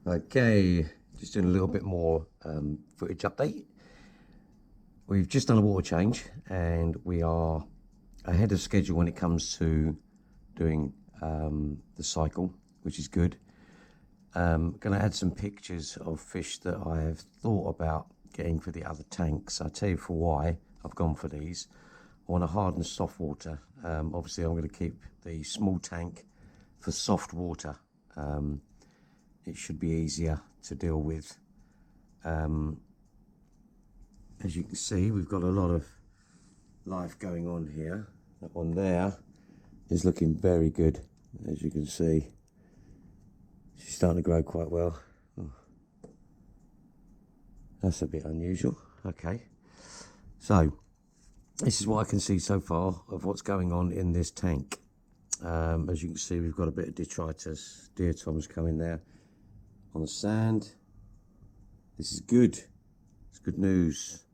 Okay, just doing a little bit more footage update. We've just done a water change and we are ahead of schedule when it comes to doing the cycle, which is good. Going to add some pictures of fish that I have thought about getting for the other tanks. I'll tell you for why I've gone for these. I want a hard and soft water. Obviously I'm going to keep the small tank for soft water. It should be easier to deal with. As you can see, we've got a lot of life going on here. That one there is looking very good, as you can see. She's starting to grow quite well. Oh. That's a bit unusual. Okay, so this is what I can see so far of what's going on in this tank. As you can see, we've got a bit of detritus, diatoms coming there on the sand. This is good. It's good news.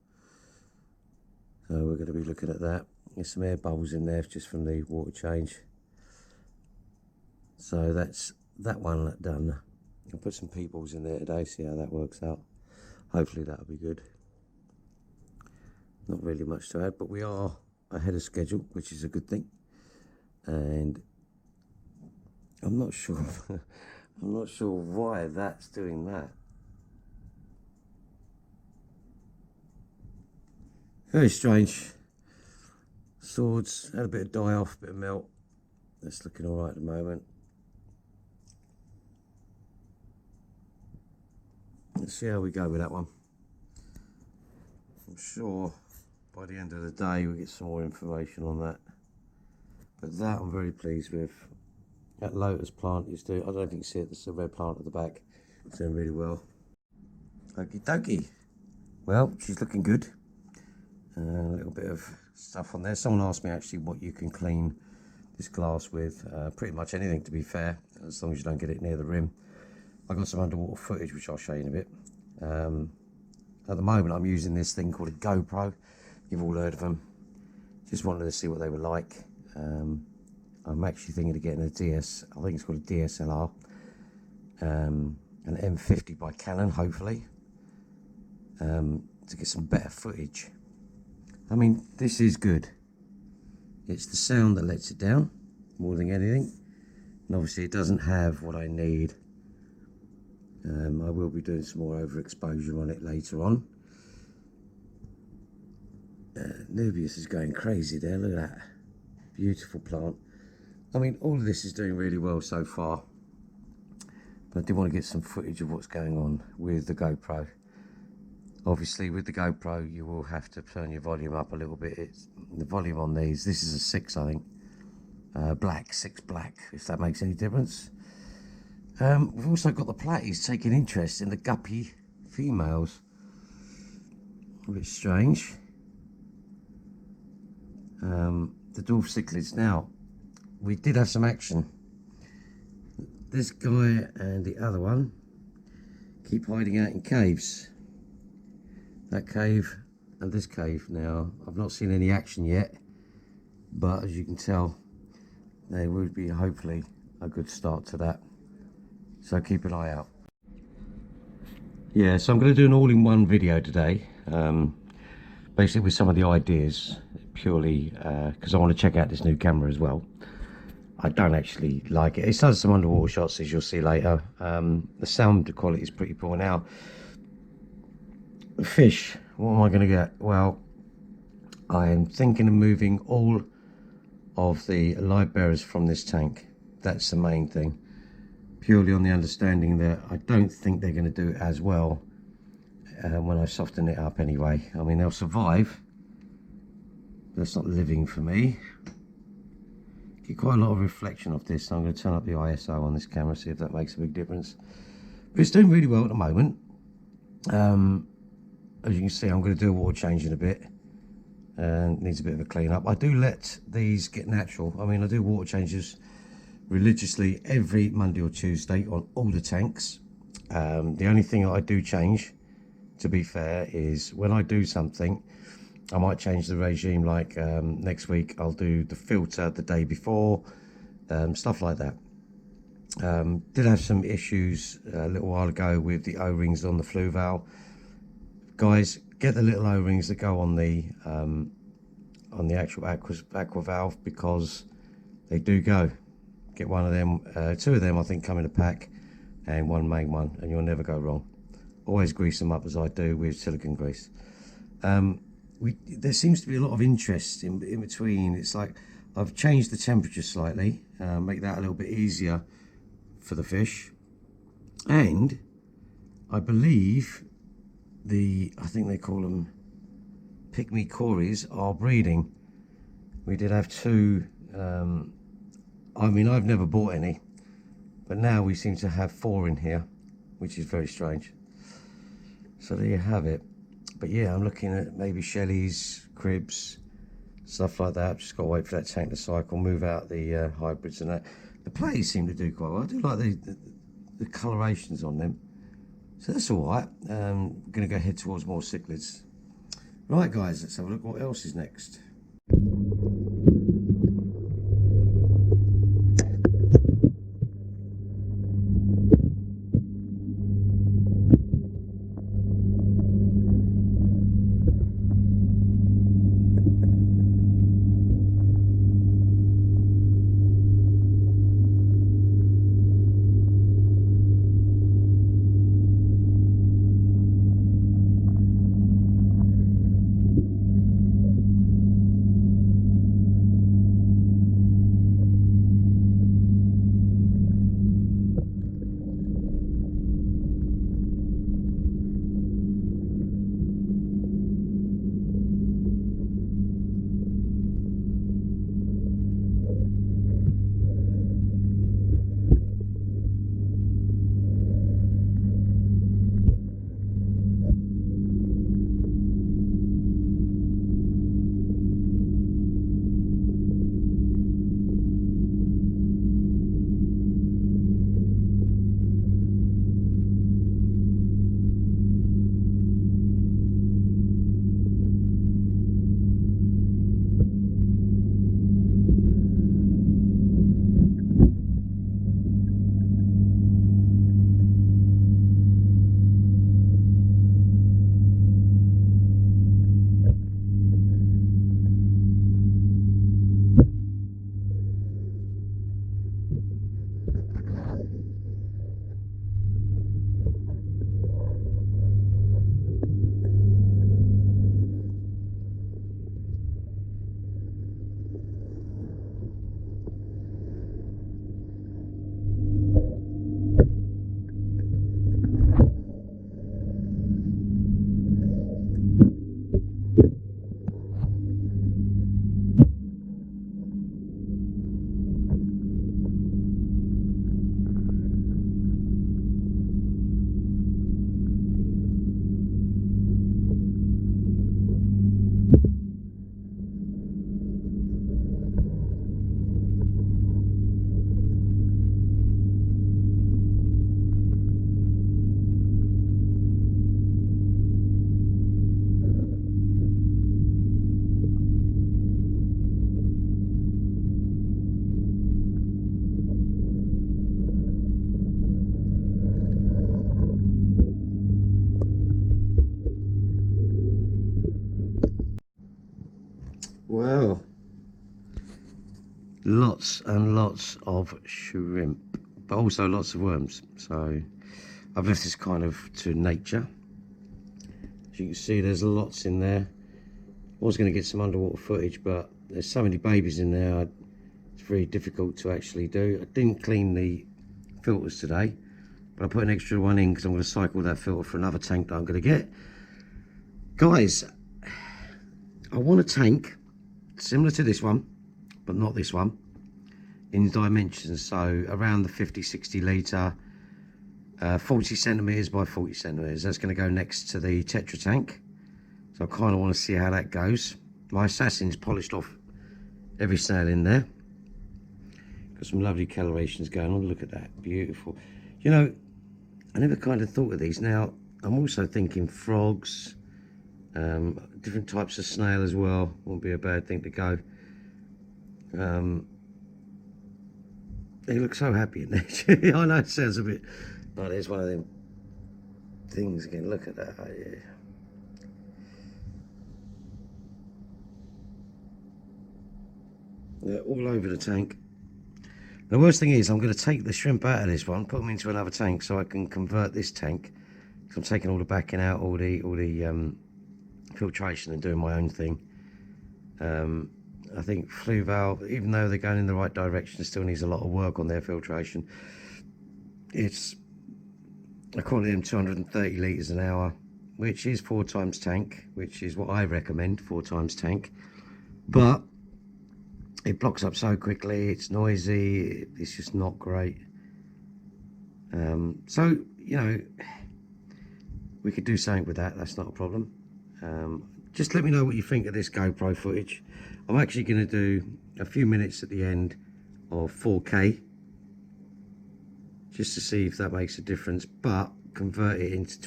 So we're going to be looking at that. There's some air bubbles in there just from the water change. So that's that one done. I'll put some peoples in there today, see how that works out. Hopefully that'll be good. Not really much to add, but we are ahead of schedule, which is a good thing. And I'm not sure I'm not sure why that's doing that. Very strange. Swords had a bit of die off, a bit of melt. That's looking all right at the moment. Let's see how we go with that one. I'm sure by the end of the day we get some more information on that. But that I'm very pleased with. That lotus plant is doing, I don't know if you can see it, there's a red plant at the back. It's doing really well. Okie dokie. Well, she's looking good. A little bit of stuff on there. Someone asked me actually what you can clean this glass with. Pretty much anything, to be fair, as long as you don't get it near the rim. I've got some underwater footage which I'll show you in a bit. At the moment I'm using this thing called a GoPro. You've all heard of them. Just wanted to see what they were like. I'm actually thinking of getting a I think it's called a DSLR, an M50 by Canon, hopefully, to get some better footage. I mean, this is good. It's the sound that lets it down more than anything, and obviously it doesn't have what I need. I will be doing some more overexposure on it later on. Nubius is going crazy there, look at that. Beautiful plant. I mean, all of this is doing really well so far. But I do want to get some footage of what's going on with the GoPro. Obviously, with the GoPro, you will have to turn your volume up a little bit. The volume on these, this is a 6, I think. Black, 6 black, if that makes any difference. We've also got the platies taking interest in the guppy females. A bit strange. The dwarf cichlids. Now, we did have some action. This guy and the other one keep hiding out in caves. That cave and this cave. Now, I've not seen any action yet, but as you can tell, there would be hopefully a good start to that. So keep an eye out. Yeah, so I'm going to do an all-in-one video today, basically with some of the ideas, purely because I want to check out this new camera as well. I don't actually like it. It does some underwater shots, as you'll see later. The sound quality is pretty poor. Now, fish, what am I going to get? Well, I am thinking of moving all of the live bearers from this tank. That's the main thing. Purely on the understanding that I don't think they're going to do as well when I soften it up anyway. I mean, they'll survive. That's not living for me. Get quite a lot of reflection off this, so I'm going to turn up the ISO on this camera, see if that makes a big difference. But it's doing really well at the moment. As you can see, I'm going to do a water change in a bit, and needs a bit of a clean up. I do let these get natural. I mean, I do water changes religiously every Monday or Tuesday on all the tanks. The only thing that I do change, to be fair, is when I do something, I might change the regime, like next week I'll do the filter the day before, stuff like that. Did have some issues a little while ago with the O-rings on the Fluval. Guys, get the little O-rings that go on the actual aqua valve, because they do go. Get one of them, two of them I think come in a pack, and one main one, and you'll never go wrong. Always grease them up as I do with silicone grease. There seems to be a lot of interest in between. It's like I've changed the temperature slightly, make that a little bit easier for the fish, and I believe I think they call them pygmy cories are breeding. We did have two. I mean, I've never bought any, but now we seem to have 4 in here, which is very strange. So there you have it. But yeah, I'm looking at maybe Shelleys, cribs, stuff like that. Just got to wait for that tank to cycle, move out the hybrids and that. The plays seem to do quite well. I do like the colorations on them. So that's all right. We're going to go head towards more cichlids. Right, guys, let's have a look what else is next. Wow, lots and lots of shrimp, but also lots of worms. So I've left this kind of to nature. As you can see, there's lots in there. I was going to get some underwater footage, but there's so many babies in there, it's very difficult to actually do. I didn't clean the filters today, but I put an extra one in because I'm going to cycle that filter for another tank that I'm going to get. Guys, I want a tank similar to this one, but not this one, in dimensions. So around the 50-60 litre, 40 centimetres by 40 centimetres. That's going to go next to the Tetra tank. So I kind of want to see how that goes. My Assassin's polished off every snail in there. Got some lovely colorations going on. Look at that, beautiful. You know, I never kind of thought of these. Now, I'm also thinking frogs, Different types of snail as well, won't be a bad thing to go. He looks so happy in there. I know it sounds a bit, but there's one of them things again. Look at that. Oh, yeah. They're all over the tank. The worst thing is I'm going to take the shrimp out of this one, put them into another tank so I can convert this tank. I'm taking all the backing out, all the filtration, and doing my own thing. I think Fluval, even though they're going in the right direction, still needs a lot of work on their filtration. It's, according to them, 230 litres an hour, which is 4 times tank, which is what I recommend, 4 times tank. But it blocks up so quickly, it's noisy, it's just not great. So, you know, we could do something with that, that's not a problem. Just let me know what you think of this GoPro footage. I'm actually going to do a few minutes at the end of 4K, just to see if that makes a difference, but convert it into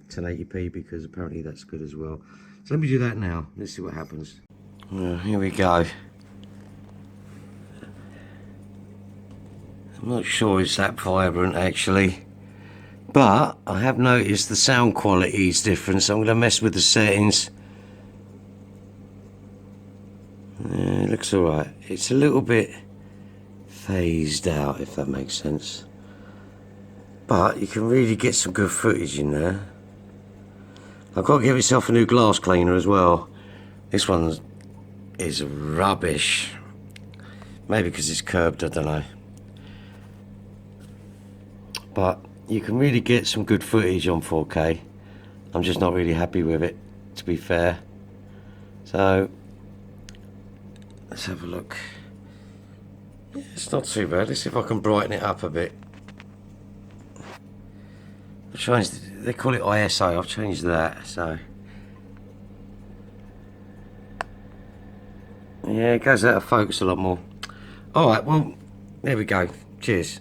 1080p, because apparently that's good as well. So let me do that now, let's see what happens. Here we go. I'm not sure it's that vibrant actually, but I have noticed the sound quality is different, so I'm going to mess with the settings. It looks alright. It's a little bit phased out, if that makes sense, but you can really get some good footage in there. I've got to give myself a new glass cleaner as well. This one is rubbish, maybe because it's curved, I don't know. But you can really get some good footage on 4K. I'm just not really happy with it, to be fair. So let's have a look. Yeah, it's not too bad. Let's see if I can brighten it up a bit. I've changed, they call it ISO, I've changed that, so yeah, it goes out of focus a lot more. Alright, well, there we go. Cheers.